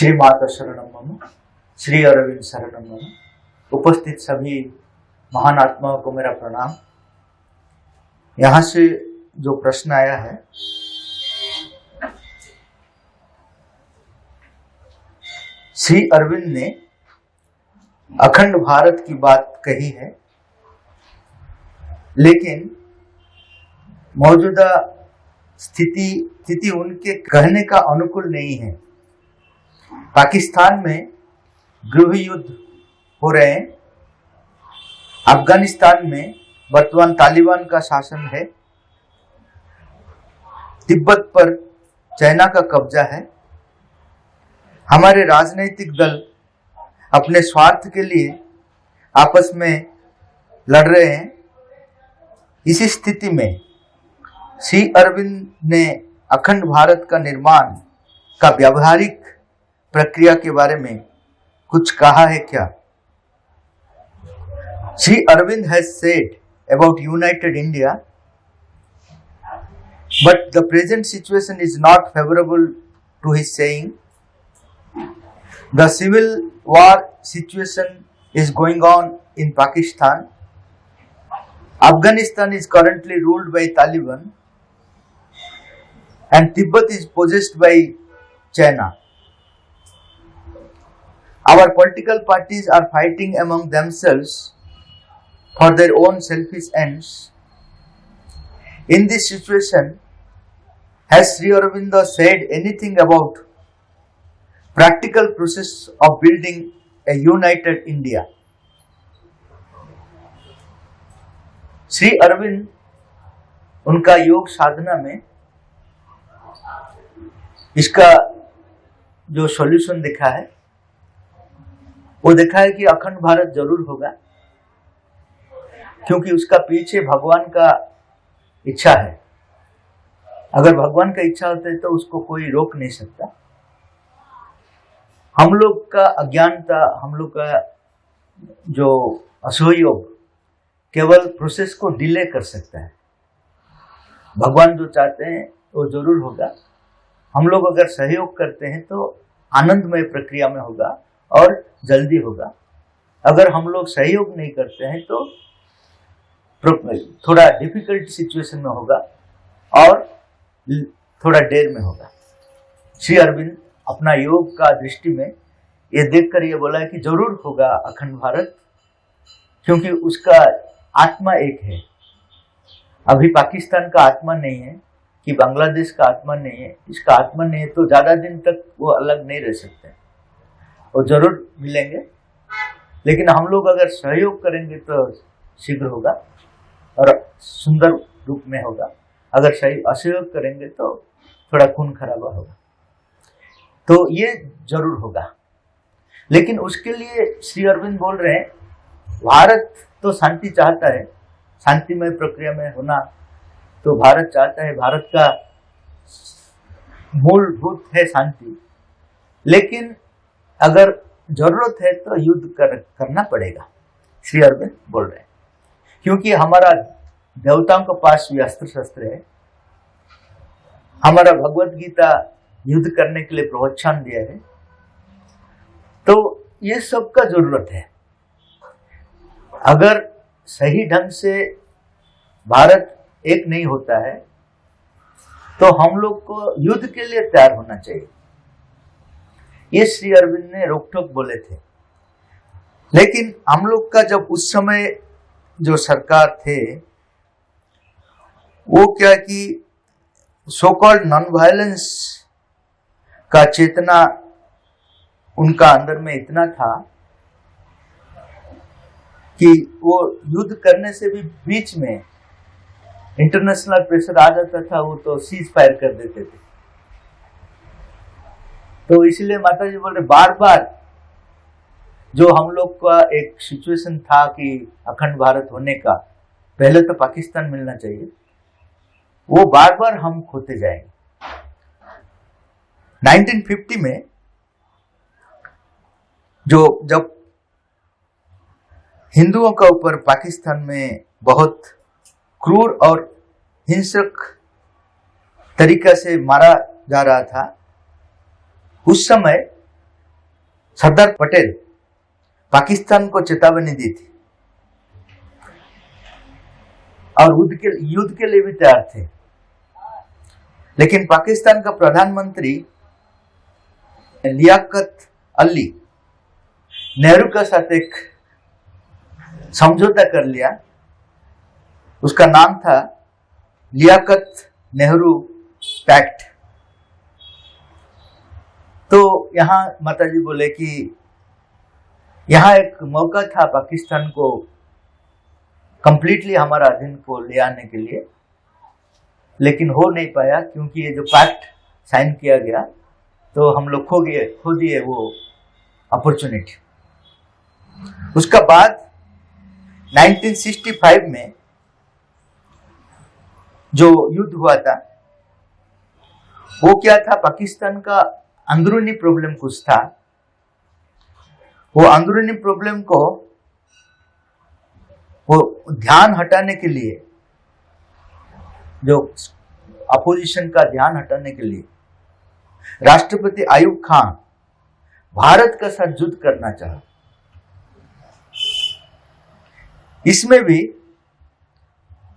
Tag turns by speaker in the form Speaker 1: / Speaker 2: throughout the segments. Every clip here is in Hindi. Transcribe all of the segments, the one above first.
Speaker 1: श्री माता शरणम मम, श्री अरविंद शरणम मम। उपस्थित सभी महान आत्माओं को मेरा प्रणाम। यहाँ से जो प्रश्न आया है, श्री अरविंद ने अखंड भारत की बात कही है, लेकिन मौजूदा स्थिति उनके कहने का अनुकूल नहीं है। पाकिस्तान में गृह युद्ध हो रहे हैं। अफगानिस्तान में वर्तमान तालिबान का शासन है। तिब्बत पर चाइना का कब्जा है। हमारे राजनीतिक दल अपने स्वार्थ के लिए आपस में लड़ रहे हैं। इसी स्थिति में श्री अरविंद ने अखंड भारत का निर्माण का व्यावहारिक प्रक्रिया के बारे में कुछ कहा है क्या? Shri Arvind has said about united India, but the present situation is not favorable to his saying. The civil war situation is going on in Pakistan. Afghanistan is currently ruled by Taliban, and Tibet is possessed by China. Our political parties are fighting among themselves for their own selfish ends. In this situation, has Sri Aurobindo said anything about practical process of building a united India? Shri Arvind उनका योग साधना में इसका जो सॉल्यूशन दिखा है, वो देखा है कि अखंड भारत जरूर होगा, क्योंकि उसका पीछे भगवान का इच्छा है। अगर भगवान का इच्छा होता है तो उसको कोई रोक नहीं सकता। हम लोग का अज्ञानता, हम लोग का जो असहयोग केवल प्रोसेस को डिले कर सकता है। भगवान जो चाहते हैं वो जरूर होगा। हम लोग अगर सहयोग करते हैं तो आनंदमय प्रक्रिया में होगा और जल्दी होगा। अगर हम लोग सहयोग नहीं करते हैं तो थोड़ा डिफिकल्ट सिचुएशन में होगा और थोड़ा देर में होगा। श्री अरविंद अपना योग का दृष्टि में ये देखकर ये बोला है कि जरूर होगा अखंड भारत, क्योंकि उसका आत्मा एक है। अभी पाकिस्तान का आत्मा नहीं है कि बांग्लादेश का आत्मा नहीं है। इसका आत्मा नहीं है तो ज्यादा दिन तक वो अलग नहीं रह सकते। वो जरूर मिलेंगे, लेकिन हम लोग अगर सहयोग करेंगे तो शीघ्र होगा और सुंदर रूप में होगा। अगर सही असहयोग करेंगे तो थोड़ा खून खराबा होगा। तो ये जरूर होगा, लेकिन उसके लिए श्री अरविंद बोल रहे हैं भारत तो शांति चाहता है, शांतिमय प्रक्रिया में होना तो भारत चाहता है। भारत का मूलभूत है शांति, लेकिन अगर जरूरत है तो युद्ध करना पड़ेगा, श्री अरविंद बोल रहे हैं। क्योंकि हमारा देवताओं के पास भी अस्त्र शस्त्र है। हमारा भगवत गीता युद्ध करने के लिए प्रोत्साहन दिया है। तो ये सब का जरूरत है। अगर सही ढंग से भारत एक नहीं होता है तो हम लोग को युद्ध के लिए तैयार होना चाहिए। ये श्री अरविंद ने रोक-टोक बोले थे। लेकिन हम लोग का जब उस समय जो सरकार थे वो क्या कि सो कॉल्ड नॉन वायलेंस का चेतना उनका अंदर में इतना था कि वो युद्ध करने से भी बीच में इंटरनेशनल प्रेशर आ जाता था, वो तो सीज फायर कर देते थे। तो इसलिए माता जी बोल रहे बार बार जो हम लोग का एक सिचुएशन था कि अखंड भारत होने का, पहले तो पाकिस्तान मिलना चाहिए, वो बार बार हम खोते जाएंगे। 1950 में जब हिंदुओं का ऊपर पाकिस्तान में बहुत क्रूर और हिंसक तरीका से मारा जा रहा था, उस समय सरदार पटेल पाकिस्तान को चेतावनी दी थी और युद्ध के लिए भी तैयार थे, लेकिन पाकिस्तान का प्रधानमंत्री लियाकत अली नेहरू के साथ एक समझौता कर लिया। उसका नाम था लियाकत नेहरू पैक्ट। तो यहाँ माताजी बोले कि यहाँ एक मौका था पाकिस्तान को कंप्लीटली हमारा अधीन को ले आने के लिए, लेकिन हो नहीं पाया क्योंकि ये जो पैक्ट साइन किया गया तो हम लोग खो दिए वो अपॉर्चुनिटी। उसका बाद 1965 में जो युद्ध हुआ था वो क्या था, पाकिस्तान का अंदरूनी प्रॉब्लम कुछ था। वो अंदरूनी प्रॉब्लम को वो ध्यान हटाने के लिए, जो अपोजिशन का ध्यान हटाने के लिए राष्ट्रपति आयूब खान भारत के साथ युद्ध करना चाहा। इसमें भी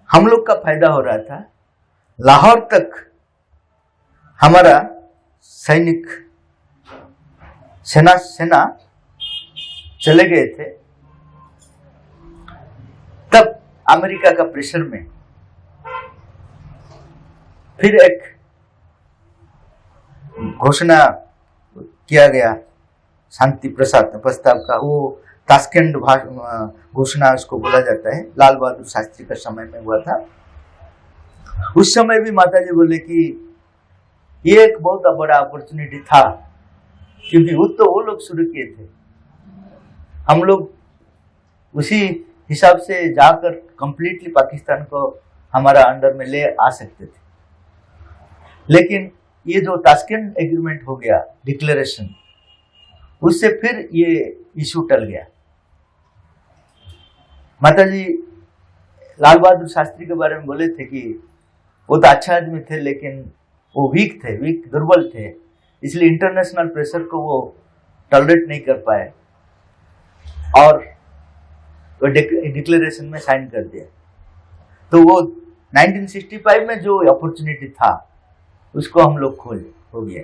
Speaker 1: हम लोग का फायदा हो रहा था। लाहौर तक हमारा सैनिक सेना चले गए थे। तब अमेरिका का प्रेशर में फिर एक घोषणा किया गया शांति प्रस्ताव का। वो ताशकंद घोषणा उसको बोला जाता है, लाल बहादुर शास्त्री का समय में हुआ था। उस समय भी माताजी बोले कि ये एक बहुत बड़ा अपॉर्चुनिटी था, क्योंकि युद्ध तो वो लोग शुरू किए थे, हम लोग उसी हिसाब से जाकर कंप्लीटली पाकिस्तान को हमारा अंडर में ले आ सकते थे। लेकिन ये जो ताशकंद एग्रीमेंट हो गया, डिक्लेरेशन, उससे फिर ये इशू टल गया। माताजी लाल बहादुर शास्त्री के बारे में बोले थे कि वो तो अच्छा आदमी थे, लेकिन वो दुर्बल थे, इसलिए इंटरनेशनल प्रेशर को वो टॉलरेट नहीं कर पाए और वो डिक्लेरेशन में साइन कर दिया। तो वो 1965 में जो अपॉर्चुनिटी था उसको हम लोग खो गया।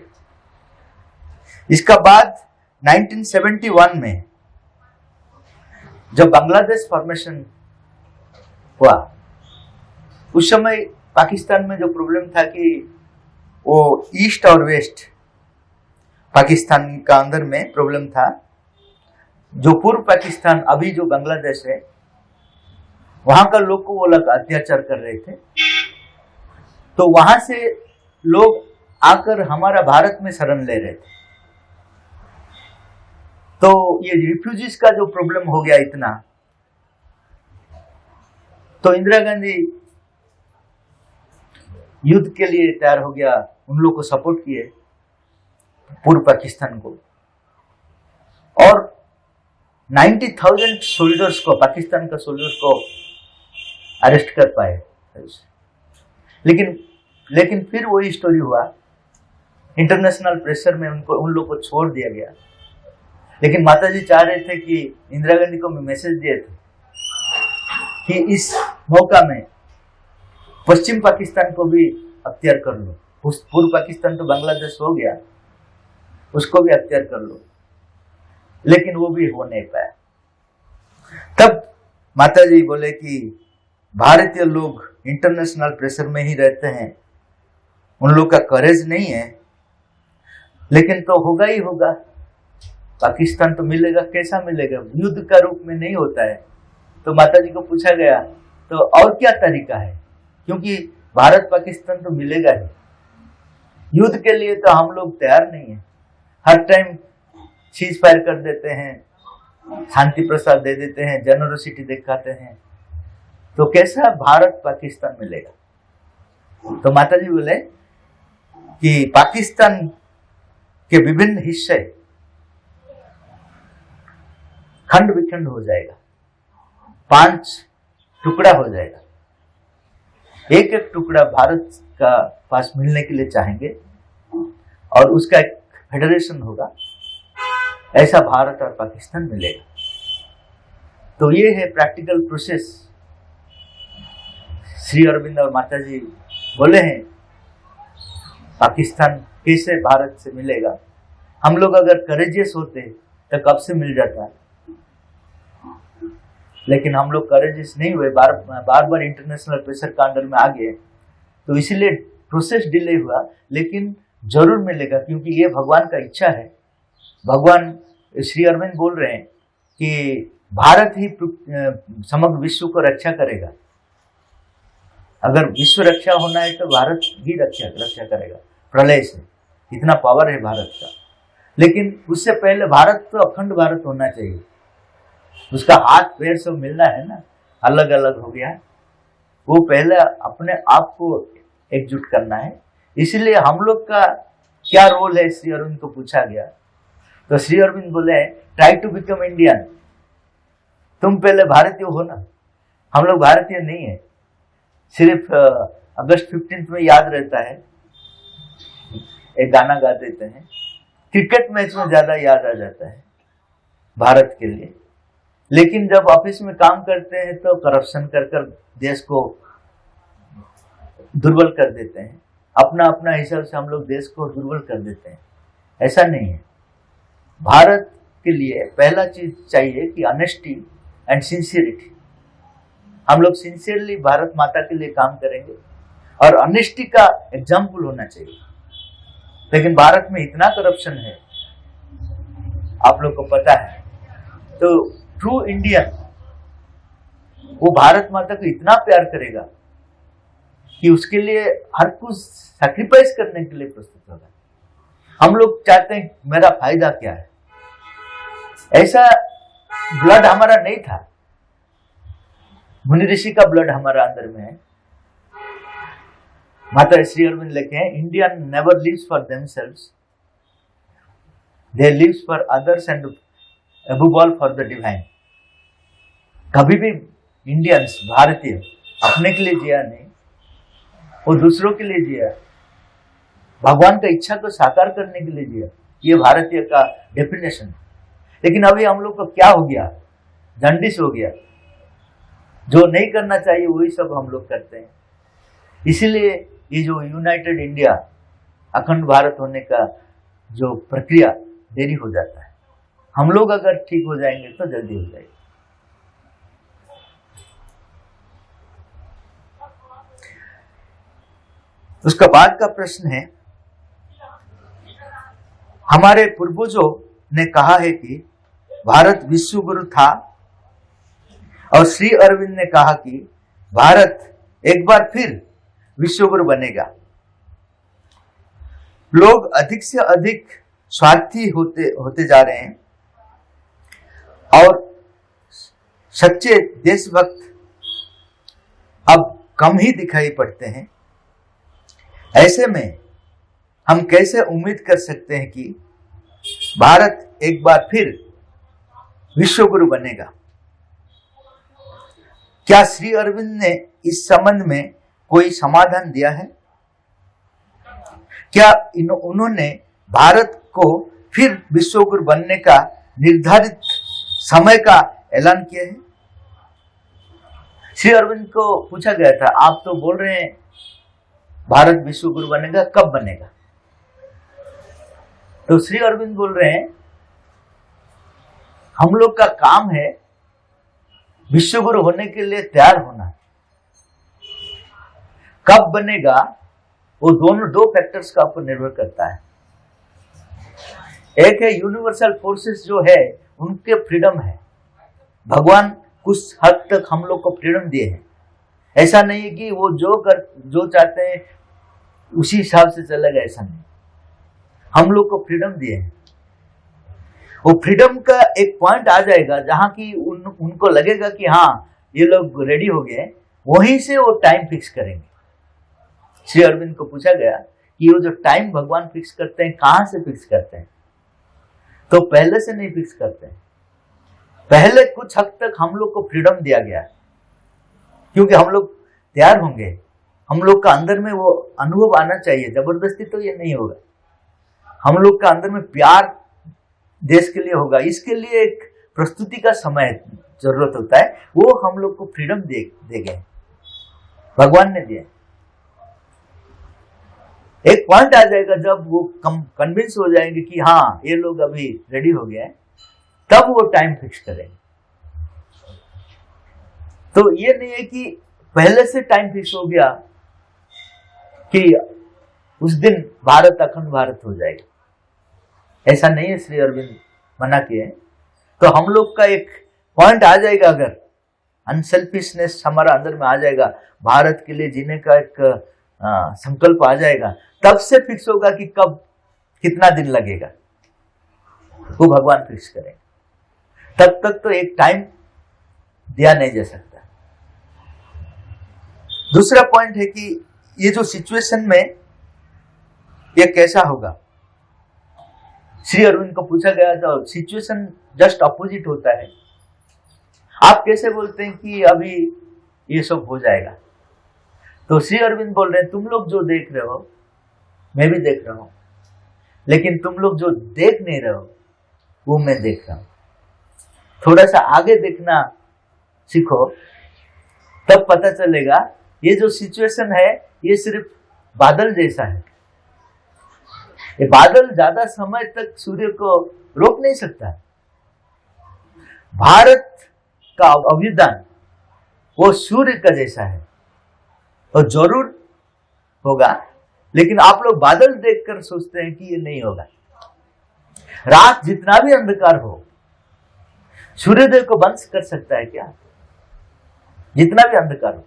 Speaker 1: इसका बाद 1971 में जब बांग्लादेश फॉर्मेशन हुआ, उस समय पाकिस्तान में जो प्रॉब्लम था कि वो ईस्ट और वेस्ट पाकिस्तान का अंदर में प्रॉब्लम था। जो पूर्व पाकिस्तान, अभी जो बांग्लादेश है, वहां का लोग को वो लोग अत्याचार कर रहे थे। तो वहां से लोग आकर हमारा भारत में शरण ले रहे थे। तो ये रिफ्यूजीज का जो प्रॉब्लम हो गया इतना, तो इंदिरा गांधी युद्ध के लिए तैयार हो गया, उन लोग को सपोर्ट किए पूर्व पाकिस्तान को, और 90,000 सोल्जर्स को, पाकिस्तान का सोल्जर्स को अरेस्ट कर पाए। लेकिन फिर वही स्टोरी हुआ, इंटरनेशनल प्रेशर में उन लोग को छोड़ दिया गया। लेकिन माताजी चाह रहे थे कि इंदिरा गांधी को मैसेज दिए थे कि इस मौका में पश्चिम पाकिस्तान को भी अख्तियार कर लो। पूर्व पाकिस्तान तो बांग्लादेश हो गया, उसको भी अख्तियार कर लो, लेकिन वो भी हो नहीं पाया। तब माताजी बोले कि भारतीय लोग इंटरनेशनल प्रेशर में ही रहते हैं, उन लोग का करेज नहीं है, लेकिन तो होगा ही होगा, पाकिस्तान तो मिलेगा। कैसा मिलेगा? युद्ध का रूप में नहीं होता है। तो माताजी को पूछा गया तो और क्या तरीका है, क्योंकि भारत पाकिस्तान तो मिलेगा ही, युद्ध के लिए तो हम लोग तैयार नहीं है। हर टाइम सीज फायर कर देते हैं, शांति प्रस्ताव दे देते हैं, जेनरोसिटी दिखाते हैं, तो कैसा भारत पाकिस्तान मिलेगा? तो माताजी बोले कि पाकिस्तान के विभिन्न हिस्से खंड विखंड हो जाएगा, 5 टुकड़ा हो जाएगा। एक एक टुकड़ा भारत का पास मिलने के लिए चाहेंगे और उसका एक फेडरेशन होगा ऐसा भारत और पाकिस्तान मिलेगा। तो ये है प्रैक्टिकल प्रोसेस। श्री अरविंद और माता जी बोले हैं पाकिस्तान कैसे भारत से मिलेगा। हम लोग अगर करेजियस होते तो कब से मिल जाता, लेकिन हम लोग करेजियस नहीं हुए, बार इंटरनेशनल प्रेशर का अंडर में आ गए, तो इसीलिए प्रोसेस डिले हुआ। लेकिन जरूर मिलेगा, क्योंकि ये भगवान का इच्छा है। भगवान श्री अरविंद बोल रहे हैं कि भारत ही समग्र विश्व को रक्षा करेगा। अगर विश्व रक्षा होना है तो भारत ही रक्षा करेगा प्रलय से, इतना पावर है भारत का। लेकिन उससे पहले भारत तो अखंड भारत होना चाहिए, उसका हाथ पैर सब मिलना है ना, अलग अलग हो गया, वो पहले अपने आप को एकजुट करना है। इसलिए हम लोग का क्या रोल है, श्री अरविंद को पूछा गया तो श्री अरविंद बोले ट्राई टू बिकम इंडियन। तुम पहले भारतीय हो ना, हम लोग भारतीय नहीं है। सिर्फ अगस्त 15 में याद रहता है, एक गाना गा देते हैं, क्रिकेट मैच में ज्यादा याद आ जाता है भारत के लिए। लेकिन जब ऑफिस में काम करते हैं तो करप्शन कर देश को दुर्बल कर देते हैं, अपना अपना हिसाब से हम लोग देश को दुर्बल कर देते हैं। ऐसा नहीं है। भारत के लिए पहला चीज चाहिए कि ऑनेस्टी एंड सिंसियरिटी। हम लोग सिंसियरली भारत माता के लिए काम करेंगे और ऑनेस्टी का एग्जाम्पल होना चाहिए। लेकिन भारत में इतना करप्शन है, आप लोग को पता है। तो ट्रू इंडियन वो भारत माता को इतना प्यार करेगा कि उसके लिए हर कुछ सैक्रिफाइस करने के लिए प्रस्तुत होगा। हम लोग चाहते हैं मेरा फायदा क्या है, ऐसा ब्लड हमारा नहीं था। मुनि ऋषि का ब्लड हमारा अंदर में है। माता श्री अरविंद लिखते हैं Indian never lives for themselves, they lives for others and above all for the divine. कभी भी इंडियंस भारतीय अपने के लिए जिया नहीं, वो दूसरों के लिए जिया, भगवान का इच्छा को साकार करने के लिए जिया। ये भारतीय का डेफिनेशन है। लेकिन अभी हम लोग को क्या हो गया, जंडिस हो गया, जो नहीं करना चाहिए वही सब हम लोग करते हैं। इसीलिए ये जो यूनाइटेड इंडिया, अखंड भारत होने का जो प्रक्रिया देरी हो जाता है। हम लोग अगर ठीक हो जाएंगे तो जल्दी हो जाएगी। उसका बाद का प्रश्न है, हमारे पूर्वजों ने कहा है कि भारत विश्व गुरु था और श्री अरविंद ने कहा कि भारत एक बार फिर विश्व गुरु बनेगा। लोग अधिक से अधिक स्वार्थी होते जा रहे हैं और सच्चे देशभक्त अब कम ही दिखाई पड़ते हैं। ऐसे में हम कैसे उम्मीद कर सकते हैं कि भारत एक बार फिर विश्व गुरु बनेगा? क्या श्री अरविंद ने इस संबंध में कोई समाधान दिया है? क्या उन्होंने भारत को फिर विश्व गुरु बनने का निर्धारित समय का ऐलान किया है? श्री अरविंद को पूछा गया था, आप तो बोल रहे हैं भारत विश्व गुरु बनेगा, कब बनेगा? तो श्री अरविंद बोल रहे हैं हम लोग का काम है विश्व गुरु होने के लिए तैयार होना। कब बनेगा वो दो फैक्टर्स का ऊपर निर्भर करता है। एक है यूनिवर्सल फोर्सेस जो है उनके फ्रीडम है। भगवान कुछ हद तक हम लोग को फ्रीडम दिए हैं। ऐसा नहीं है कि वो जो चाहते हैं उसी हिसाब से चलेगा, ऐसा नहीं। हम लोग को फ्रीडम दिए हैं। वो फ्रीडम का एक पॉइंट आ जाएगा जहां की उनको लगेगा कि हाँ ये लोग रेडी हो गए, वहीं से वो टाइम फिक्स करेंगे। श्री अरविंद को पूछा गया कि वो जो टाइम भगवान फिक्स करते हैं कहां से फिक्स करते हैं? तो पहले से नहीं फिक्स करते हैं। पहले कुछ हद तक हम लोग को फ्रीडम दिया गया है, क्योंकि हम लोग तैयार होंगे। हम लोग का अंदर में वो अनुभव आना चाहिए, जबरदस्ती तो ये नहीं होगा। हम लोग का अंदर में प्यार देश के लिए होगा, इसके लिए एक प्रस्तुति का समय जरूरत होता है, वो हम लोग को फ्रीडम दे गए, भगवान ने दिया। एक पॉइंट आ जाएगा जब वो कन्विंस हो जाएंगे कि हाँ ये लोग अभी रेडी हो गए हैं, तब वो टाइम फिक्स करेंगे। तो ये नहीं है कि पहले से टाइम फिक्स हो गया कि उस दिन भारत अखंड भारत हो जाएगा, ऐसा नहीं है। श्री अरविंद मना किए। तो हम लोग का एक पॉइंट आ जाएगा, अगर अनसेल्फिशनेस हमारा अंदर में आ जाएगा, भारत के लिए जीने का एक संकल्प आ जाएगा, तब से फिक्स होगा कि कब कितना दिन लगेगा, वो भगवान फिक्स करेंगे। तब तक तो एक टाइम दिया नहीं जा सकता। दूसरा पॉइंट है कि ये जो सिचुएशन में ये कैसा होगा, श्री अरविंद को पूछा गया तो सिचुएशन जस्ट अपोजिट होता है। आप कैसे बोलते हैं कि अभी ये सब हो जाएगा? तो श्री अरविंद बोल रहे हैं, तुम लोग जो देख रहे हो मैं भी देख रहा हूं, लेकिन तुम लोग जो देख नहीं रहे हो वो मैं देख रहा हूं। थोड़ा सा आगे देखना सीखो, तब पता चलेगा ये जो सिचुएशन है ये सिर्फ बादल जैसा है। ये बादल ज्यादा समय तक सूर्य को रोक नहीं सकता। भारत का अभिदान वो सूर्य का जैसा है, और जरूर होगा, लेकिन आप लोग बादल देखकर सोचते हैं कि ये नहीं होगा। रात जितना भी अंधकार हो, सूर्योदय को बंद कर सकता है क्या? जितना भी अंधकार हो,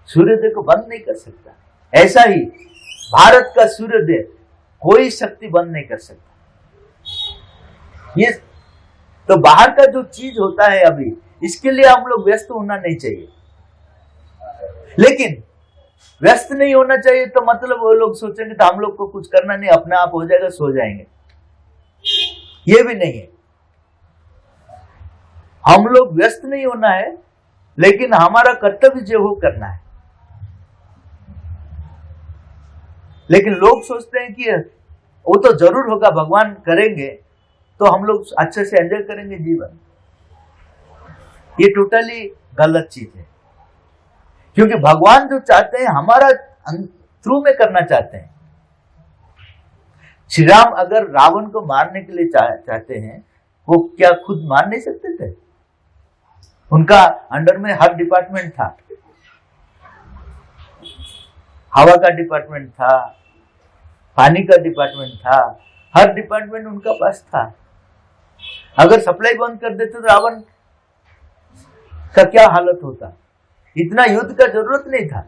Speaker 1: सूर्योदय को बंद नहीं कर सकता। ऐसा ही भारत का सूर्योदय कोई शक्ति बंद नहीं कर सकता। ये तो बाहर का जो चीज होता है अभी, इसके लिए हम लोग व्यस्त होना नहीं चाहिए। लेकिन व्यस्त नहीं होना चाहिए तो मतलब वो लोग सोचेंगे तो हम लोग को कुछ करना नहीं, अपने आप हो जाएगा, सो जाएंगे। ये भी नहीं है। हम लोग व्यस्त नहीं होना है, लेकिन हमारा कर्तव्य जो हो करना है। लेकिन लोग सोचते हैं कि वो तो जरूर होगा, भगवान करेंगे तो हम लोग अच्छे से एंजॉय करेंगे जीवन। ये टोटली गलत चीज है, क्योंकि भगवान जो चाहते हैं हमारा थ्रू में करना चाहते हैं। श्री राम अगर रावण को मारने के लिए चाहते हैं, वो क्या खुद मार नहीं सकते थे? उनका अंडर में हर डिपार्टमेंट था, हवा का डिपार्टमेंट था, पानी का डिपार्टमेंट था, हर डिपार्टमेंट उनका पास था। अगर सप्लाई बंद कर देते तो रावण का क्या हालत होता? इतना युद्ध का जरूरत नहीं था।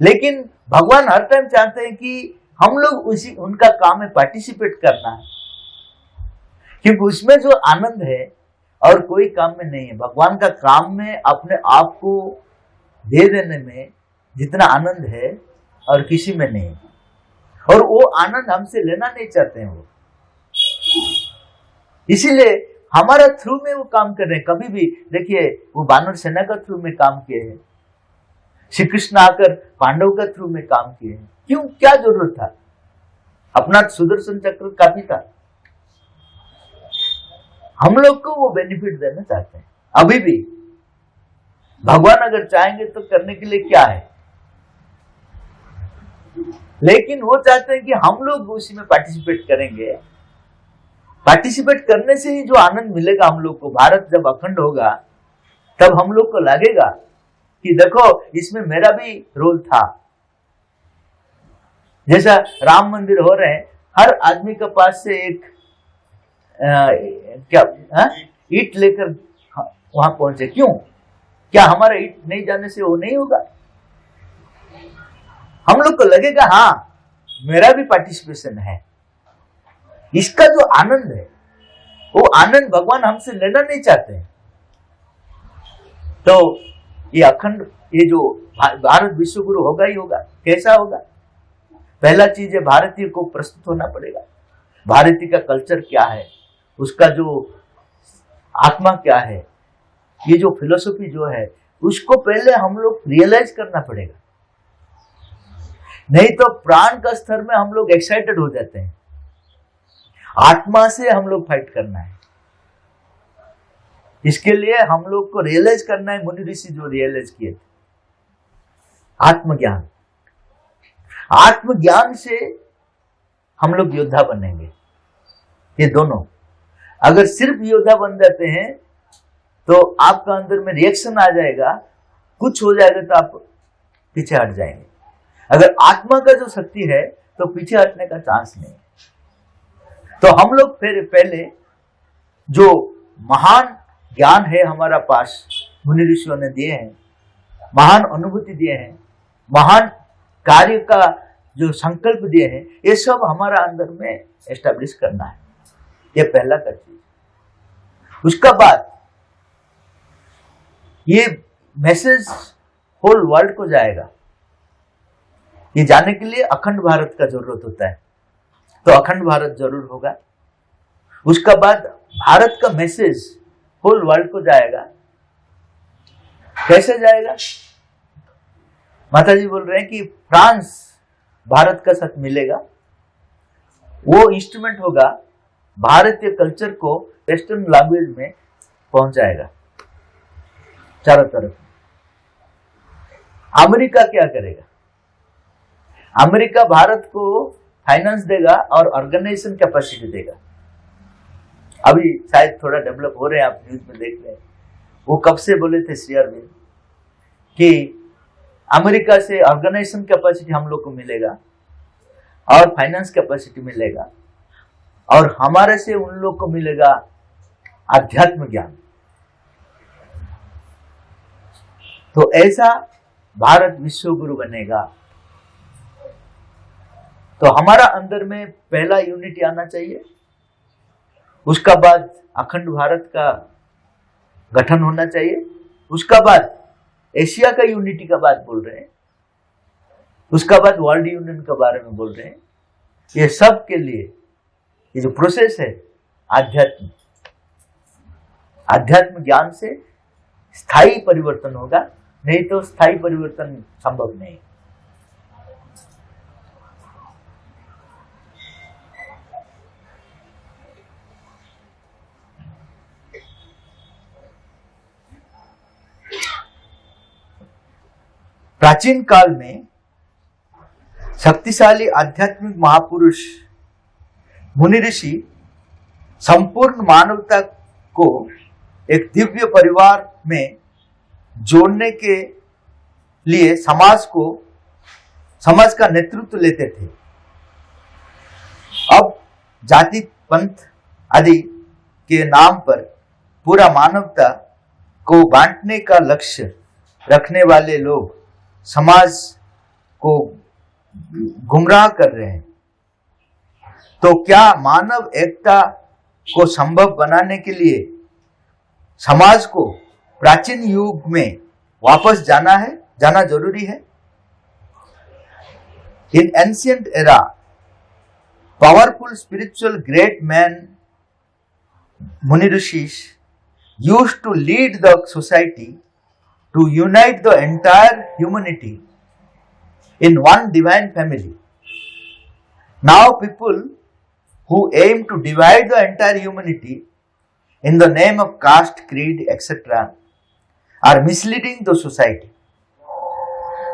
Speaker 1: लेकिन भगवान हर टाइम चाहते हैं कि हम लोग उनका काम में पार्टिसिपेट करना है, क्योंकि उसमें जो आनंद है और कोई काम में नहीं है। भगवान का काम में अपने आप को दे देने में जितना आनंद है और किसी में नहीं, और वो आनंद हमसे लेना नहीं चाहते हैं वो। इसीलिए हमारा थ्रू में वो काम कर रहे हैं। कभी भी देखिए, वो वानर सेना का थ्रू में काम किए हैं, श्री कृष्ण आकर पांडव का थ्रू में काम किए हैं। क्यों? क्या जरूरत था? अपना सुदर्शन चक्र काफी था। हम लोग को वो बेनिफिट देना चाहते हैं। अभी भी भगवान अगर चाहेंगे तो करने के लिए क्या है, लेकिन वो चाहते हैं कि हम लोग उसी में पार्टिसिपेट करेंगे। पार्टिसिपेट करने से ही जो आनंद मिलेगा हम लोग को, भारत जब अखंड होगा तब हम लोग को लगेगा कि देखो इसमें मेरा भी रोल था। जैसा राम मंदिर हो रहे हैं, हर आदमी के पास से एक ईंट लेकर वहां पहुंचे। क्यों? क्या हमारा ईंट नहीं जाने से वो नहीं होगा? हम लोग को लगेगा हाँ मेरा भी पार्टिसिपेशन है। इसका जो आनंद है, वो आनंद भगवान हमसे लेना नहीं चाहते हैं। तो ये अखंड, ये जो भारत विश्व गुरु होगा ही होगा। कैसा होगा? पहला चीज है, भारतीय को प्रस्तुत होना पड़ेगा। भारतीय का कल्चर क्या है, उसका जो आत्मा क्या है, ये जो फिलोसफी जो है, उसको पहले हम लोग रियलाइज करना पड़ेगा। नहीं तो प्राण का स्तर में हम लोग एक्साइटेड हो जाते हैं आत्मा से हम लोग फाइट करना है। इसके लिए हम लोग को रियलाइज करना है, मुनि ऋषि जो रियलाइज किए थे, आत्मज्ञान। आत्मज्ञान से हम लोग योद्धा बनेंगे। ये दोनों, अगर सिर्फ योद्धा बन जाते हैं तो आपका अंदर में रिएक्शन आ जाएगा, कुछ हो जाएगा तो आप पीछे हट जाएंगे। अगर आत्मा का जो शक्ति है तो पीछे हटने का चांस नहीं है। तो हम लोग फिर पहले जो महान ज्ञान है हमारा पास, मुनि ऋषियों ने दिए हैं, महान अनुभूति दिए हैं, महान कार्य का जो संकल्प दिए हैं, ये सब हमारा अंदर में एस्टैब्लिश करना है। ये पहला का चीज। उसका बाद ये मैसेज होल वर्ल्ड को जाएगा। ये जाने के लिए अखंड भारत का जरूरत होता है, तो अखंड भारत जरूर होगा। उसका बाद भारत का मैसेज होल वर्ल्ड को जाएगा। कैसे जाएगा? माता जी बोल रहे हैं कि फ्रांस भारत का साथ मिलेगा, वो इंस्ट्रूमेंट होगा, भारतीय कल्चर को वेस्टर्न लैंग्वेज में पहुंचाएगा चारों तरफ। अमेरिका क्या करेगा? अमेरिका भारत को फाइनेंस देगा और ऑर्गेनाइजेशन कैपेसिटी देगा। अभी शायद थोड़ा डेवलप हो रहे हैं, आप न्यूज में देख रहे हैं। वो कब से बोले थे श्री अरविंद कि अमेरिका से ऑर्गेनाइजेशन कैपेसिटी हम लोग को मिलेगा और फाइनेंस कैपेसिटी मिलेगा, और हमारे से उन लोग को मिलेगा आध्यात्म ज्ञान। तो ऐसा भारत विश्व गुरु बनेगा। तो हमारा अंदर में पहला यूनिटी आना चाहिए। उसका बाद अखंड भारत का गठन होना चाहिए। उसका बाद एशिया का यूनिटी का बात बोल रहे हैं। उसका बाद वर्ल्ड यूनियन के बारे में बोल रहे हैं। ये सब के लिए ये जो प्रोसेस है आध्यात्म ज्ञान से स्थायी परिवर्तन होगा, नहीं तो स्थायी परिवर्तन संभव नहीं। प्राचीन काल में शक्तिशाली आध्यात्मिक महापुरुष मुनि ऋषि संपूर्ण मानवता को एक दिव्य परिवार में जोड़ने के लिए समाज का नेतृत्व लेते थे। अब जाति पंथ आदि के नाम पर पूरा मानवता को बांटने का लक्ष्य रखने वाले लोग समाज को गुमराह कर रहे हैं। तो क्या मानव एकता को संभव बनाने के लिए समाज को प्राचीन युग में वापस जाना जरूरी है? In ancient era, powerful spiritual great men, Muni Rishis, used to lead the society to unite the entire humanity in one divine family. Now people who aim to divide the entire humanity in the name of caste, creed, etc. are misleading the society.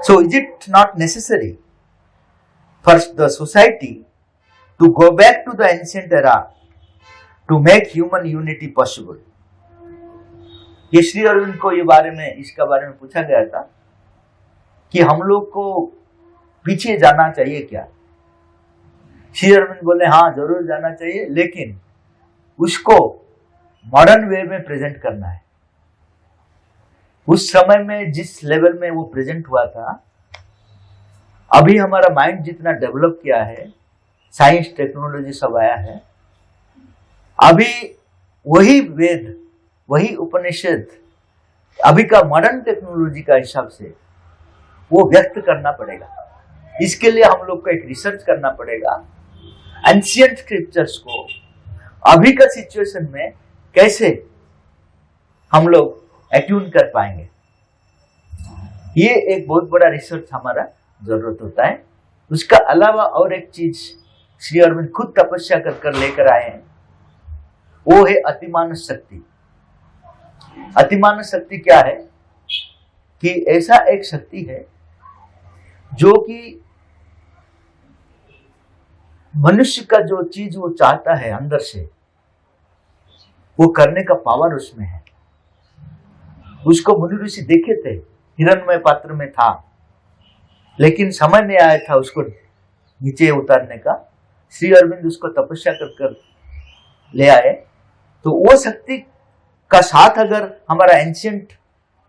Speaker 1: So is it not necessary for the society to go back to the ancient era to make human unity possible? ये श्री अरविंद को इसका बारे में पूछा गया था कि हम लोग को पीछे जाना चाहिए क्या? श्री अरविंद बोले हाँ जरूर जाना चाहिए, लेकिन उसको मॉडर्न वे में प्रेजेंट करना है। उस समय में जिस लेवल में वो प्रेजेंट हुआ था, अभी हमारा माइंड जितना डेवलप किया है, साइंस टेक्नोलॉजी सब आया है, अभी वही वेद वही उपनिषद अभी का मॉडर्न टेक्नोलॉजी का हिसाब से वो व्यक्त करना पड़ेगा। इसके लिए हम लोग को एक रिसर्च करना पड़ेगा, एंशिएंट स्क्रिप्चर्स को अभी का सिचुएशन में कैसे हम लोग एट्यून कर पाएंगे। ये एक बहुत बड़ा रिसर्च हमारा जरूरत होता है। उसका अलावा और एक चीज श्री अरविंद खुद तपस्या कर कर लेकर आए हैं, वो है अतिमानस शक्ति। अतिमानस शक्ति क्या है कि ऐसा एक शक्ति है जो कि मनुष्य का जो चीज वो चाहता है अंदर से, वो करने का पावर उसमें है। उसको मुनि ऋषि देखे थे, हिरण्मय पात्र में था, लेकिन समय नहीं आया था उसको नीचे उतारने का। श्री अरविंद उसको तपस्या कर कर ले आए। तो वो शक्ति का साथ अगर हमारा एंशियंट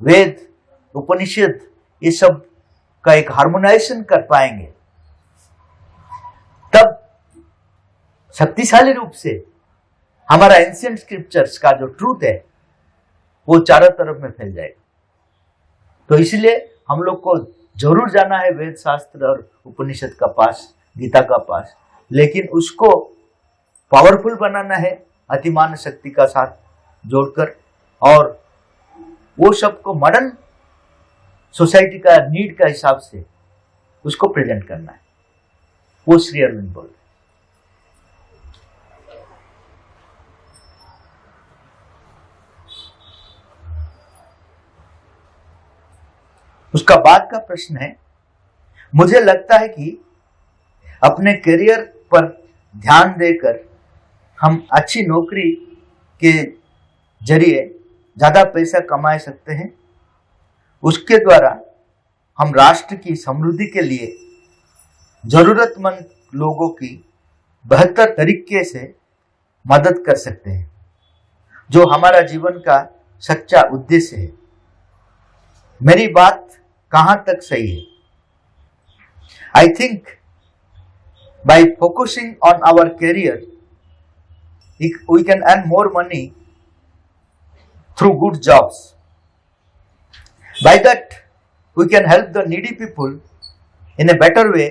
Speaker 1: वेद, उपनिषद, ये सब का एक हार्मोनाइजेशन कर पाएंगे, तब शक्तिशाली रूप से हमारा एंशियंट स्क्रिप्चर्स का जो ट्रूथ है वो चारों तरफ में फैल जाएगा। तो इसलिए हम लोग को जरूर जाना है वेद शास्त्र और उपनिषद का पास, गीता का पास, लेकिन उसको पावरफुल बनाना है अतिमान शक्ति का साथ जोड़कर, और वो सबको मॉडर्न सोसाइटी का नीड का हिसाब से उसको प्रेजेंट करना है। वो श्री अरविंद बोल रहे। उसका बाद का प्रश्न है, मुझे लगता है कि अपने करियर पर ध्यान देकर हम अच्छी नौकरी के जरिए ज्यादा पैसा कमा सकते हैं। उसके द्वारा हम राष्ट्र की समृद्धि के लिए जरूरतमंद लोगों की बेहतर तरीके से मदद कर सकते हैं, जो हमारा जीवन का सच्चा उद्देश्य है। मेरी बात कहां तक सही है? I think by focusing on our career we can earn more money through good jobs. By that we can help the needy people in a better way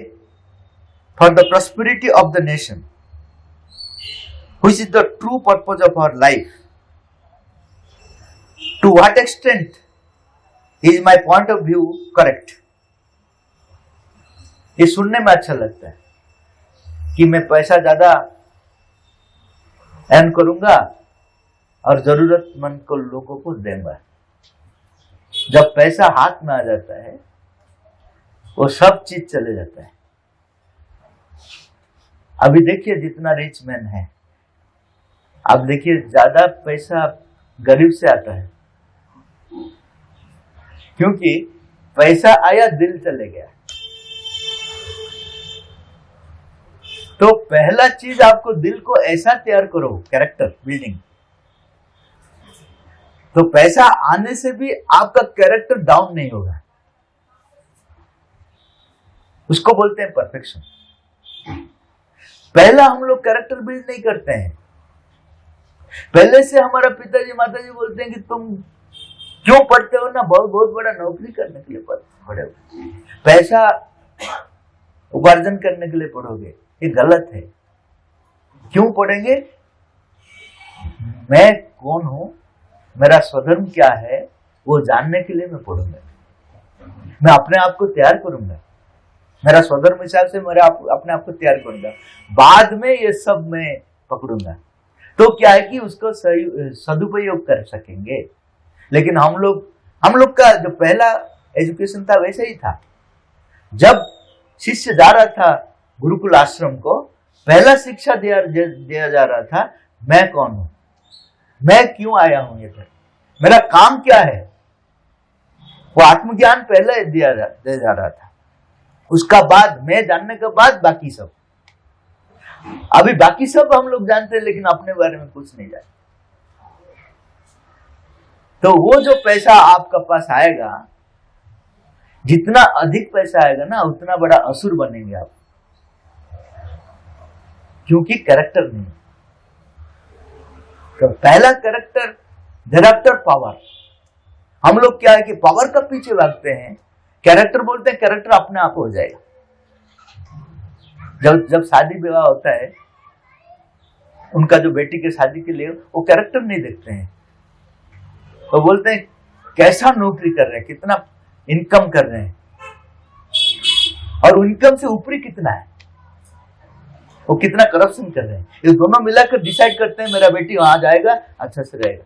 Speaker 1: for the prosperity of the nation, which is the true purpose of our life. To what extent is my point of view correct? ये सुनने में अच्छा लगता है कि मैं पैसा ज्यादा अर्न करूंगा और जरूरतमंद को लोगों को देंगे। जब पैसा हाथ में आ जाता है वो सब चीज चले जाता है। अभी देखिए जितना रिच मैन है, आप देखिए ज्यादा पैसा गरीब से आता है, क्योंकि पैसा आया दिल चले गया। तो पहला चीज आपको दिल को ऐसा तैयार करो, कैरेक्टर बिल्डिंग। तो पैसा आने से भी आपका कैरेक्टर डाउन नहीं होगा, उसको बोलते हैं परफेक्शन। पहला हम लोग कैरेक्टर बिल्ड नहीं करते हैं। पहले से हमारा पिताजी माताजी बोलते हैं कि तुम क्यों पढ़ते हो ना, बहुत बड़ा नौकरी करने के लिए पढ़े हो, पैसा उपार्जन करने के लिए पढ़ोगे। ये गलत है। क्यों पढ़ेंगे? मैं कौन हूं, मेरा स्वधर्म क्या है, वो जानने के लिए मैं पढ़ूंगा। मैं अपने आप को तैयार करूंगा, मेरा स्वधर्म हिसाब से मेरा अपने आप को तैयार करूंगा, बाद में ये सब मैं पकड़ूंगा। तो क्या है कि उसको सदुपयोग कर सकेंगे। लेकिन हम लोग का जो पहला एजुकेशन था वैसे ही था। जब शिष्य जा रहा था गुरुकुल आश्रम को, पहला शिक्षा दिया जा रहा था, मैं कौन हूं, मैं क्यों आया हूं, ये तक मेरा काम क्या है, वो आत्मज्ञान पहले दिया जा रहा था। उसका बाद मैं जानने के बाद बाकी सब। अभी बाकी सब हम लोग जानते हैं, लेकिन अपने बारे में कुछ नहीं जानते। तो वो जो पैसा आपका पास आएगा, जितना अधिक पैसा आएगा ना, उतना बड़ा असुर बनेंगे आप, क्योंकि कैरेक्टर नहीं। तो पहला कैरेक्टर, thereafter पावर। हम लोग क्या है कि पावर का पीछे भागते हैं, कैरेक्टर बोलते हैं कैरेक्टर अपने आप हो जाएगा। जब शादी विवाह होता है, उनका जो बेटी के शादी के लिए, वो कैरेक्टर नहीं देखते हैं, वो बोलते हैं कैसा नौकरी कर रहे हैं, कितना इनकम कर रहे हैं, और इनकम से ऊपरी कितना है। वो कितना करप्शन कर रहे हैं, ये दोनों मिलाकर डिसाइड करते हैं मेरा बेटी वहां जाएगा अच्छा से रहेगा।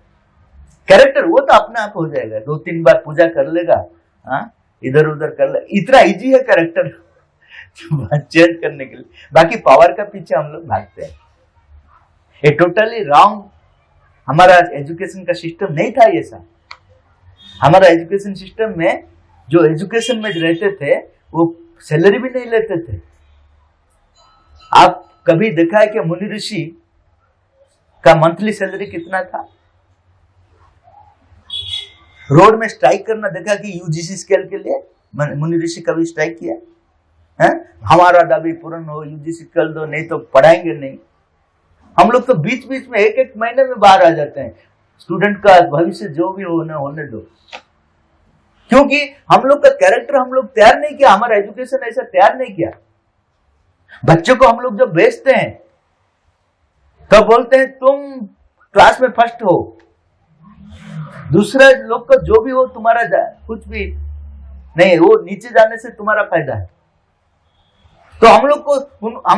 Speaker 1: कैरेक्टर वो तो अपने आप हो जाएगा, 2-3 बार पूजा कर लेगा, हाँ इधर उधर कर ले, इतना इजी है कैरेक्टर चेंज करने के लिए। बाकी पावर का पीछे हम लोग भागते हैं। ये टोटली रॉन्ग, हमारा एजुकेशन का सिस्टम नहीं था ये सब। हमारा एजुकेशन सिस्टम में जो एजुकेशन में रहते थे वो सैलरी भी नहीं लेते थे। आप कभी देखा है कि मुनि ऋषि का मंथली सैलरी कितना था? रोड में स्ट्राइक करना देखा कि यूजीसी स्केल के लिए मुनि ऋषि कभी स्ट्राइक किया है? हमारा दाबी पूर्ण हो, यूजीसी स्केल दो, नहीं तो पढ़ाएंगे नहीं। हम लोग तो बीच बीच में एक महीने में बाहर आ जाते हैं। स्टूडेंट का भविष्य जो भी होने दो, क्योंकि हम लोग का कैरेक्टर हम लोग तैयार नहीं किया, हमारा एजुकेशन ऐसा तैयार नहीं किया। बच्चों को हम लोग जब भेजते हैं तो बोलते हैं तुम क्लास में फर्स्ट हो, दूसरा लोग का जो भी हो तुम्हारा कुछ भी नहीं, वो नीचे जाने से तुम्हारा फायदा है। तो हम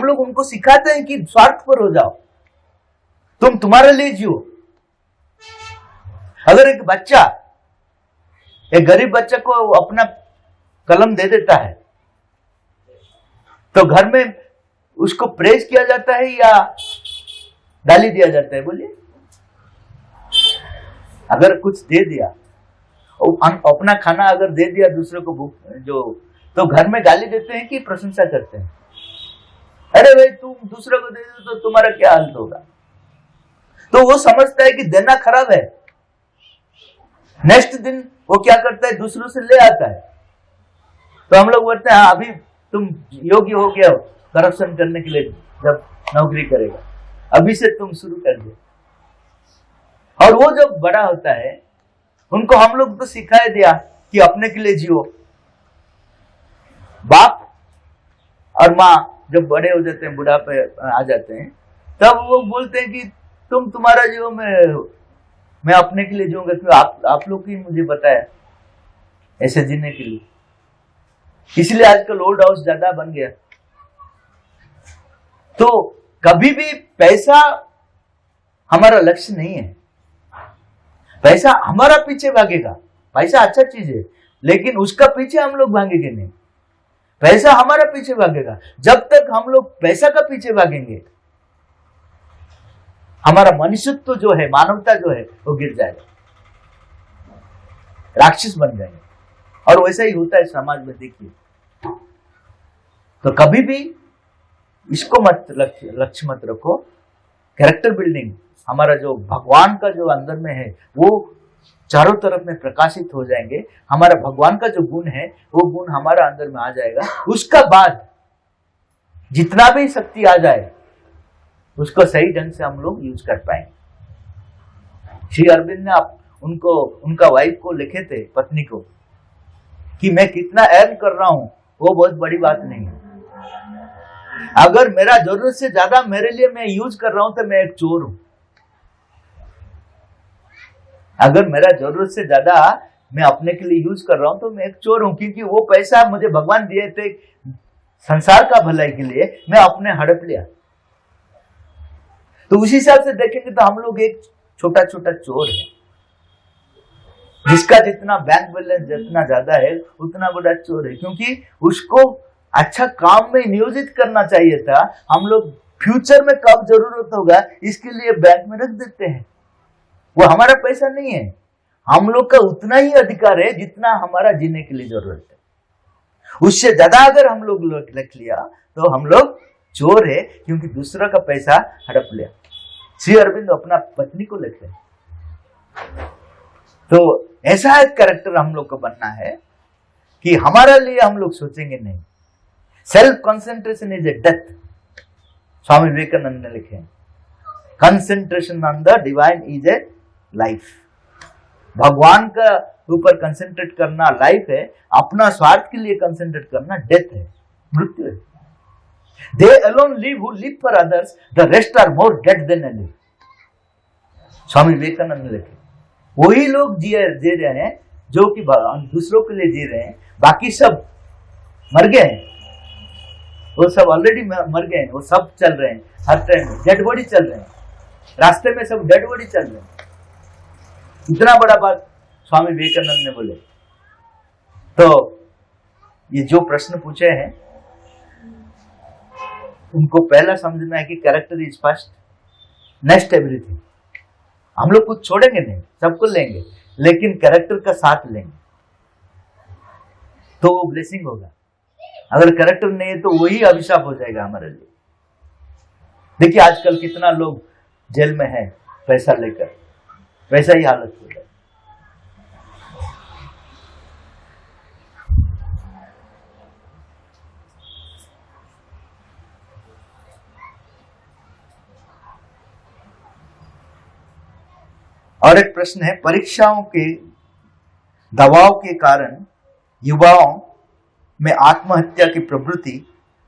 Speaker 1: लोग उनको सिखाते हैं कि स्वार्थ पर हो जाओ, तुम तुम्हारे लिए जियो। अगर एक गरीब बच्चा को अपना कलम दे देता है तो घर में उसको प्रेज किया जाता है या गाली दिया जाता है? बोलिए। अगर कुछ दे दिया, अपना खाना अगर दे दिया दूसरे को तो घर में गाली देते हैं कि प्रशंसा करते हैं? अरे भाई तुम दूसरे को दे दो तो तुम्हारा क्या हाल होगा। तो वो समझता है कि देना खराब है। नेक्स्ट दिन वो क्या करता है, दूसरों से ले आता है। तो हम लोग बोलते हैं हाँ अभी तुम योग्य हो गया हो करप्शन करने के लिए, जब नौकरी करेगा अभी से तुम शुरू कर दो। और वो जब बड़ा होता है उनको हम लोग तो सिखा दिया कि अपने के लिए जियो। बाप और माँ जब बड़े हो जाते हैं, बुढ़ापे आ जाते हैं, तब वो बोलते हैं कि तुम तुम्हारा जियो, मैं अपने के लिए जीऊंगा, क्यों आप लोग ही मुझे बताया ऐसे जीने के लिए। इसलिए आजकल ओल्ड हाउस ज्यादा बन गया। तो कभी भी पैसा हमारा लक्ष्य नहीं है। पैसा हमारा पीछे भागेगा। पैसा अच्छा चीज है, लेकिन उसका पीछे हम लोग भागेंगे नहीं। पैसा हमारा पीछे भागेगा। जब तक हम लोग पैसा का पीछे भागेंगे, हमारा मनुष्यत्व जो है, मानवता जो है, वो गिर जाएगा, राक्षस बन जाएंगे। और वैसा ही होता है समाज में, देखिए। तो कभी भी इसको मत लक्ष्य मत रखो। कैरेक्टर बिल्डिंग, हमारा जो भगवान का जो अंदर में है वो चारों तरफ में प्रकाशित हो जाएंगे। हमारा भगवान का जो गुण है वो गुण हमारा अंदर में आ जाएगा। उसका बाद जितना भी शक्ति आ जाए उसको सही ढंग से हम लोग यूज कर पाएंगे। श्री अरविंद ने उनका वाइफ को लिखे थे, पत्नी को, कि मैं कितना अर्न कर रहा हूं वो बहुत बड़ी बात नहीं है। अगर मेरा जरूरत से ज्यादा मेरे लिए मैं यूज कर रहा हूं तो मैं एक चोर हूं। अगर मेरा जरूरत से ज्यादा मैं अपने के लिए यूज कर रहा हूं तो मैं एक चोर हूं, क्योंकि वो पैसा मुझे भगवान दिए थे संसार का भलाई के लिए, मैं अपने हड़प लिया। तो उसी हिसाब से देखेंगे तो हम लोग एक छोटा छोटा चोर है, जिसका जितना बैंक बैलेंस जितना ज्यादा है उतना बड़ा चोर है, क्योंकि उसको अच्छा काम में नियोजित करना चाहिए था। हम लोग फ्यूचर में कब जरूरत होगा इसके लिए बैंक में रख देते हैं। वो हमारा पैसा नहीं है, हम लोग का उतना ही अधिकार है जितना हमारा जीने के लिए जरूरत है। उससे ज्यादा अगर हम लोग रख लिया तो हम लोग चोर है, क्योंकि दूसरा का पैसा हड़प लिया। श्री अरविंद अपना पत्नी को लिखते हैं। तो ऐसा एक कैरेक्टर हम लोग को बनना है कि हमारा लिए हम लोग सोचेंगे नहीं। Self concentration is a death, Swami Vivekananda ने लिखे। Concentration on the divine is a life. भगवान का ऊपर कंसेंट्रेट करना लाइफ है, अपना स्वार्थ के लिए कंसेंट्रेट करना डेथ है, मृत्यु है। They alone live who live for others, the rest are more dead than alive. स्वामी विवेकानंद ने लिखे। वही लोग जी रहे हैं जो कि दूसरों के लिए जी रहे हैं, बाकी सब मर गए हैं। वो सब ऑलरेडी मर गए हैं, वो सब चल रहे हैं, हर टाइम डेड बॉडी चल रहे हैं, रास्ते में सब डेड बॉडी चल रहे हैं। इतना बड़ा बात स्वामी विवेकानंद ने बोले। तो ये जो प्रश्न पूछे हैं उनको पहला समझना है कि character is first, next everything. हम लोग कुछ छोड़ेंगे नहीं, सबको लेंगे, लेकिन कैरेक्टर का साथ लेंगे तो वो ब्लेसिंग होगा। अगर कैरेक्टर नहीं है तो वही अभिशाप हो जाएगा हमारे लिए। देखिए आजकल कितना लोग जेल में है पैसा लेकर, वैसा ही हालत हो जाए। और एक प्रश्न है, परीक्षाओं के दबाव के कारण युवाओं में आत्महत्या की प्रवृत्ति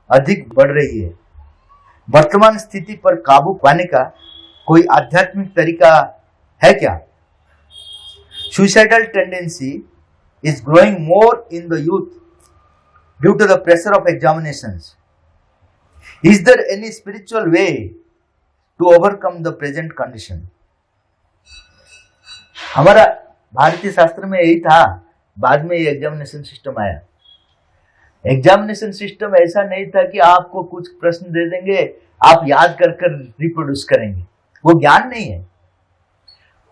Speaker 1: अधिक बढ़ रही है। वर्तमान स्थिति पर काबू पाने का कोई आध्यात्मिक तरीका है क्या? Suicidal tendency is growing more in the youth due to the pressure of examinations. Is there any spiritual way to overcome the present condition? हमारा भारतीय शास्त्र में यही था, बाद में ये एग्जामिनेशन सिस्टम आया। एग्जामिनेशन सिस्टम ऐसा नहीं था कि आपको कुछ प्रश्न दे देंगे, आप याद कर कर रिप्रोड्यूस करेंगे, वो ज्ञान नहीं है।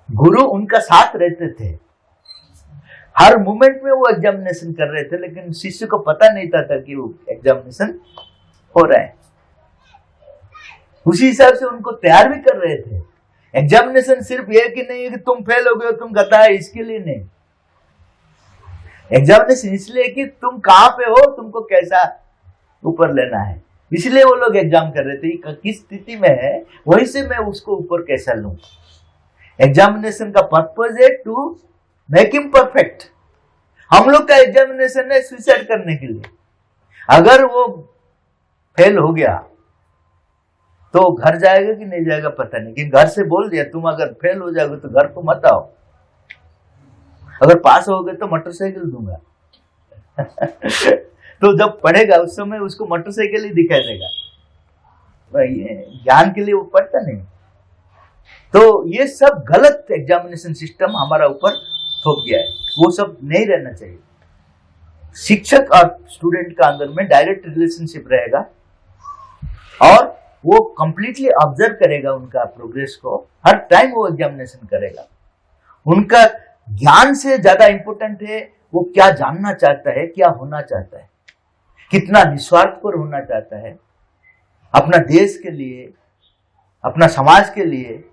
Speaker 1: गुरु उनका साथ रहते थे, हर मोमेंट में वो एग्जामिनेशन कर रहे थे, लेकिन शिष्य को पता नहीं था कि वो एग्जामिनेशन हो रहा है। उसी हिसाब से उनको तैयार भी कर रहे थे। एग्जामिनेशन सिर्फ ये कि नहीं है कि तुम फेल हो गए तुम गधा है, इसके लिए नहीं। एग्जामिनेशन इसलिए कि तुम कहां पे हो, तुमको कैसा ऊपर लेना है, इसलिए वो लोग एग्जाम कर रहे थे। किस स्थिति में है वहीं से मैं उसको ऊपर कैसा लूं। एग्जामिनेशन का पर्पज है टू मेक हिम परफेक्ट। हम लोग का एग्जामिनेशन है सुसाइड करने के लिए। अगर वो फेल हो गया तो घर जाएगा कि नहीं जाएगा पता नहीं, कि घर से बोल दिया तुम अगर फेल हो जाओगे तो घर को मत आओ, अगर पास हो गए तो मोटरसाइकिल दूंगा। तो जब पढ़ेगा उस समय उसको मोटरसाइकिल ही दिखाई देगा, ज्ञान के लिए वो पढ़ता नहीं। तो ये सब गलत एग्जामिनेशन सिस्टम हमारा ऊपर थोप गया है, वो सब नहीं रहना चाहिए। शिक्षक और स्टूडेंट का अंदर में डायरेक्ट रिलेशनशिप रहेगा और वो कंप्लीटली ऑब्जर्व करेगा उनका प्रोग्रेस को, हर टाइम वो एग्जामिनेशन करेगा। उनका ज्ञान से ज्यादा इंपॉर्टेंट है वो क्या जानना चाहता है, क्या होना चाहता है, कितना निस्वार्थपर होना चाहता है, अपना देश के लिए, अपना समाज के लिए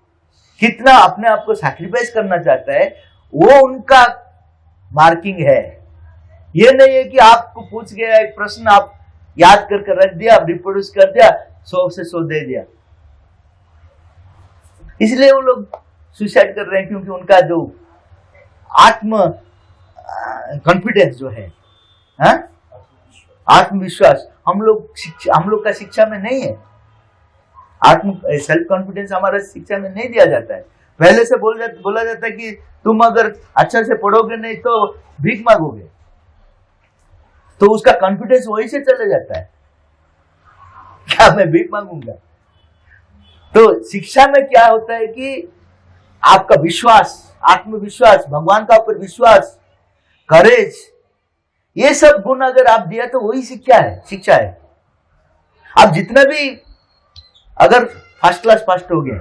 Speaker 1: कितना अपने आप को सैक्रिफाइस करना चाहता है, वो उनका मार्किंग है। ये नहीं है कि आपको पूछ गया एक प्रश्न, आप याद करके रख दिया, रिप्रोड्यूस कर दिया, 100 से 100 दे दिया। इसलिए वो लोग सुसाइड कर रहे हैं, क्योंकि उनका जो आत्म कॉन्फिडेंस जो है, आत्मविश्वास हम लोग का शिक्षा में नहीं है। सेल्फ कॉन्फिडेंस हमारा शिक्षा में नहीं दिया जाता है। पहले से बोला जाता है कि तुम अगर अच्छा से पढ़ोगे नहीं तो भीख मांगोगे, तो उसका कॉन्फिडेंस वहीं से चले जाता है, क्या मैं भीख मांगूंगा। तो शिक्षा में क्या होता है कि आपका विश्वास, आत्मविश्वास, भगवान का ऊपर विश्वास, करेज, ये सब गुण अगर आप दिया तो वही शिक्षा है। आप जितना भी अगर फर्स्ट क्लास फर्स्ट हो गया,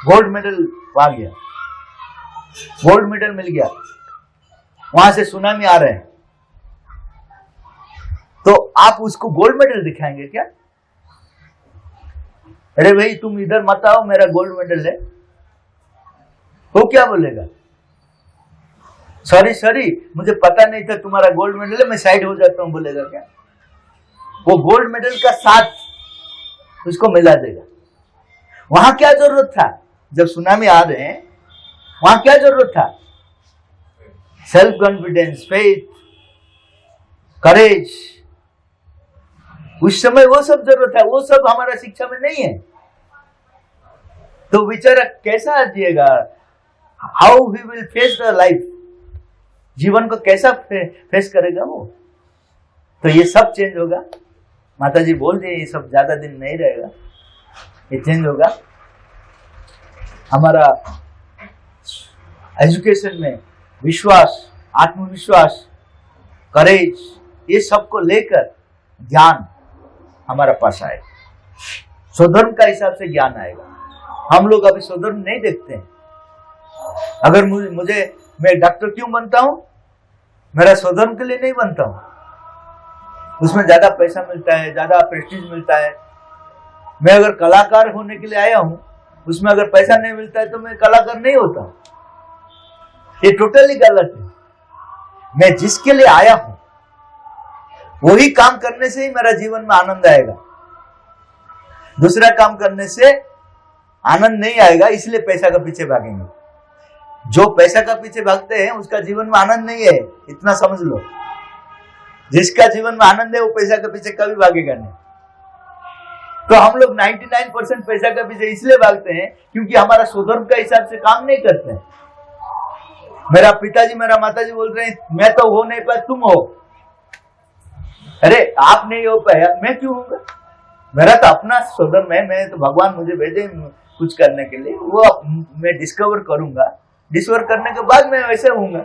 Speaker 1: गोल्ड मेडल आ गया, गोल्ड मेडल मिल गया, वहां से सुनामी आ रहे हैं, तो आप उसको गोल्ड मेडल दिखाएंगे क्या? अरे भाई तुम इधर मत आओ, मेरा गोल्ड मेडल है, वो क्या बोलेगा? सॉरी मुझे पता नहीं था तुम्हारा गोल्ड मेडल है, मैं साइड हो जाता हूं, बोलेगा क्या? वो गोल्ड मेडल का साथ उसको मिला देगा। वहां क्या जरूरत था? जब सुनामी आ रहे हैं वहां क्या जरूरत था? सेल्फ कॉन्फिडेंस, फेथ, करेज, उस समय वो सब जरूरत है। वो सब हमारा शिक्षा में नहीं है। तो बेचारा कैसा जिएगा? How he will face the life? जीवन को कैसा फेस करेगा वो? तो ये सब चेंज होगा। माता जी बोल रही है ये सब ज्यादा दिन नहीं रहेगा, ये चेंज होगा। हमारा एजुकेशन में विश्वास, आत्मविश्वास, करेज, ये सबको लेकर ज्ञान हमारा पास आएगा, स्वधर्म का हिसाब से ज्ञान आएगा। हम लोग अभी स्वधर्म नहीं देखते हैं। अगर मुझे मैं डॉक्टर क्यों बनता हूं? मेरा स्वधर्म के लिए नहीं बनता हूं, उसमें ज्यादा पैसा मिलता है, ज्यादा प्रेस्टीज मिलता है। मैं अगर कलाकार होने के लिए आया हूं, उसमें अगर पैसा नहीं मिलता है तो मैं कलाकार नहीं होता। ये टोटली गलत है। मैं जिसके लिए आया हूं वही काम करने से ही मेरा जीवन में आनंद आएगा। दूसरा काम करने से आनंद नहीं आएगा, इसलिए पैसा का पीछे भागेंगे। जो पैसा का पीछे भागते हैं उसका जीवन में आनंद नहीं है, इतना समझ लो। जिसका जीवन में आनंद है वो पैसा के पीछे कभी भागेगा नहीं। तो हम लोग 99% पैसा के पीछे इसलिए भागते हैं क्योंकि हमारा स्वधर्म का हिसाब से काम नहीं करते हैं। मेरा पिताजी, मेरा माताजी बोल रहे हैं मैं तो हो नहीं पाया, तुम हो। अरे आप नहीं हो पाया, मैं क्यों होऊंगा? मेरा तो अपना स्वधर्म है, मैं तो भगवान मुझे भेजे कुछ करने के लिए, वो मैं डिस्कवर करूंगा। डिस्कवर करने के बाद मैं वैसे होऊंगा।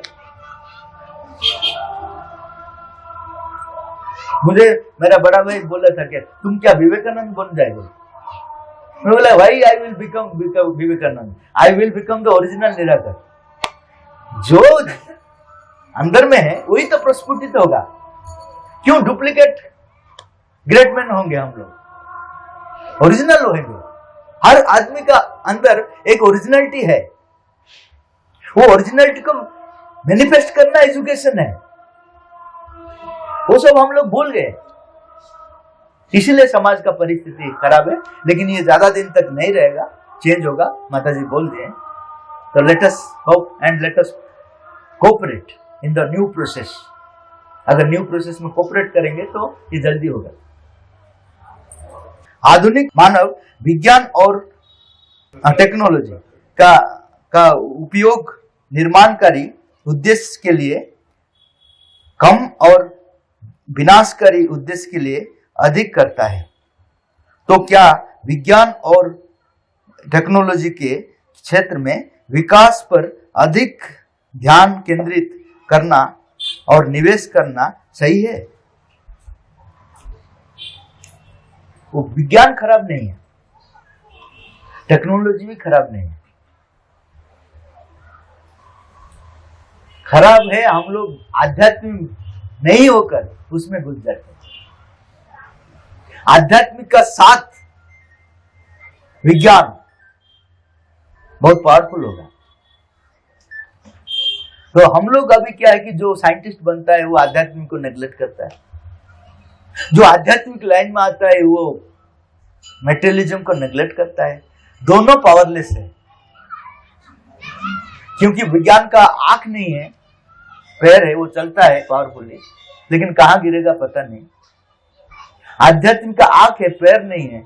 Speaker 1: मुझे मेरा बड़ा भाई बोला था कि तुम क्या विवेकानंद बन जाएगा? मैं बोला भाई I will become Vivekananda, I will become the original nirakar. जो अंदर में है वही तो प्रस्फुटित होगा। क्यों डुप्लीकेट ग्रेट मैन होंगे हम लोग? ओरिजिनल होंगे। हर आदमी का अंदर एक ओरिजिनलिटी है, वो ओरिजिनलिटी को मैनिफेस्ट करना एजुकेशन है। वो सब हम लोग भूल गए, इसीलिए समाज का परिस्थिति खराब है। लेकिन ये ज्यादा दिन तक नहीं रहेगा, चेंज होगा, माताजी बोल दिए। तो let us hope and let us cooperate in the new process. अगर न्यू प्रोसेस में कोऑपरेट करेंगे तो ये जल्दी होगा। आधुनिक मानव विज्ञान और टेक्नोलॉजी का उपयोग निर्माणकारी उद्देश्य के लिए कम और विनाशकारी उद्देश्य के लिए अधिक करता है। तो क्या विज्ञान और टेक्नोलॉजी के क्षेत्र में विकास पर अधिक ध्यान केंद्रित करना और निवेश करना सही है? वो विज्ञान खराब नहीं है, टेक्नोलॉजी भी खराब नहीं है। खराब है हम लोग आध्यात्मिक नहीं होकर उसमें घुस जाते हैं। आध्यात्मिक का साथ विज्ञान बहुत पावरफुल होगा। तो हम लोग अभी क्या है कि जो साइंटिस्ट बनता है वो आध्यात्मिक को नेग्लेक्ट करता है, जो आध्यात्मिक लाइन में आता है वो मेटेरियलिज्म को नेग्लेक्ट करता है। दोनों पावरलेस है, क्योंकि विज्ञान का आंख नहीं है, पैर है, वो चलता है पावरफुली, लेकिन कहां गिरेगा पता नहीं। आध्यात्म का आंख है, पैर नहीं है,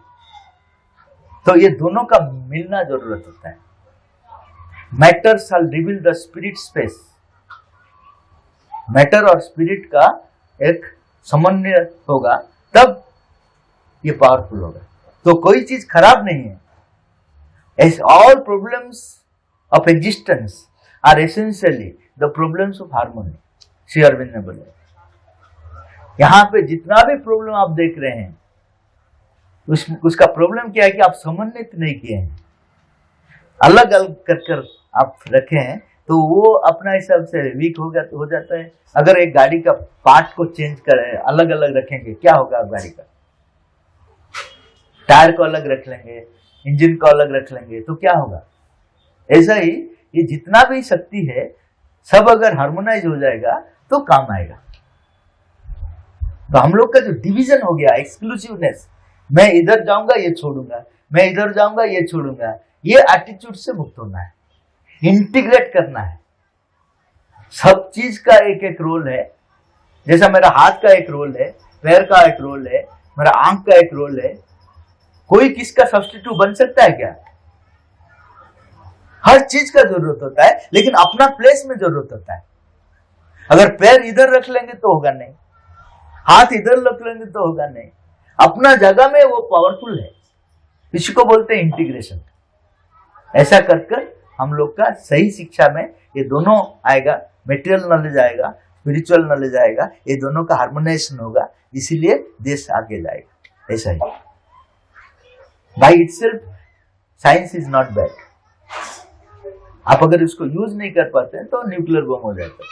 Speaker 1: तो ये दोनों का मिलना जरूरत होता है। Matter shall reveal the spirit space. Matter और स्पिरिट का एक समन्वय होगा, तब ये पावरफुल होगा। तो कोई चीज खराब नहीं है। All problems of existence are essentially the problems of harmony, Shri Aurobindo ने बोले। यहां पे जितना भी प्रॉब्लम आप देख रहे हैं उसका प्रॉब्लम क्या है कि आप समन्वित नहीं किए हैं, अलग अलग कर आप रखे हैं, तो वो अपना हिसाब से वीक हो जाता है। अगर एक गाड़ी का पार्ट को चेंज करें, अलग अलग रखेंगे, क्या होगा गाड़ी का? टायर को अलग रख लेंगे, इंजन को अलग रख लेंगे, तो क्या होगा? ऐसा ही ये जितना भी शक्ति है सब अगर हार्मोनाइज हो जाएगा तो काम आएगा। तो हम लोग का जो डिवीजन हो गया, एक्सक्लूसिवनेस, मैं इधर जाऊंगा ये छोड़ूंगा, मैं इधर जाऊंगा ये छोड़ूंगा, ये एटीट्यूड से मुक्त होना है, इंटीग्रेट करना है। सब चीज का एक एक रोल है। जैसा मेरा हाथ का एक रोल है, पैर का एक रोल है, मेरा आंख का एक रोल है। कोई किसका सब्स्टिट्यूट बन सकता है क्या? हर चीज का जरूरत होता है, लेकिन अपना प्लेस में जरूरत होता है। अगर पैर इधर रख लेंगे तो होगा नहीं, हाथ इधर रख लेंगे तो होगा नहीं, अपना जगह में वो पावरफुल है। इसी को बोलते हैं इंटीग्रेशन। ऐसा कर कर हम लोग का सही शिक्षा में ये दोनों आएगा, मेटेरियल नॉलेज आएगा, स्पिरिचुअल नॉलेज आएगा, ये दोनों का हार्मोनाइजेशन होगा, इसीलिए देश आगे जाएगा। ऐसा है। By itself science is not bad. आप अगर इसको यूज नहीं कर पाते हैं तो न्यूक्लियर बम हो जाएगा।